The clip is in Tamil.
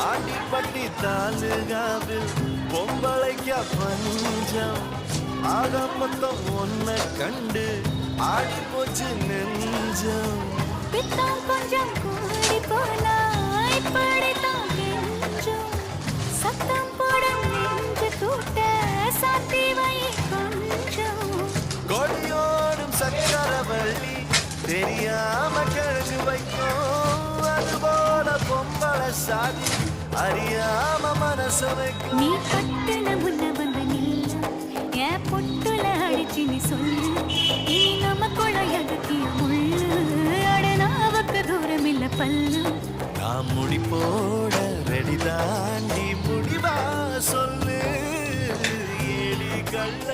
ஆண்டிப்பட்டி தாலுகாவில் பொம்பளைக்க பஞ்சம் ஆக மொத்தம் ஒன்ன கண்டு ஆடி போச்சு நெஞ்சம் பித்தம் கொஞ்சம் கூடி போனா இப்படித்தான் கெஞ்சும் சத்தம் போடும் நெஞ்சு கூட்ட சாத்தி வை கொஞ்சம் கொடியோடும் சக்கரவள்ளி தெரியாம கிழங்கு வைக்கும் அதுபோல பொம்பளை சாதி அறியாம மனசு வைக்கும் நீ கட்டுன முன்ன வந்த நீல என் பொட்டுல அடிச்சு நீ சொல்லு நீ நமக்குள்ள எதுக்கிய முள்ளு அடனாவுக்கு தூரம் இல்ல பல்லு நான் முடி போட ரெடி தாண்டி முடிவா சொல்லு ஏடி கள்ள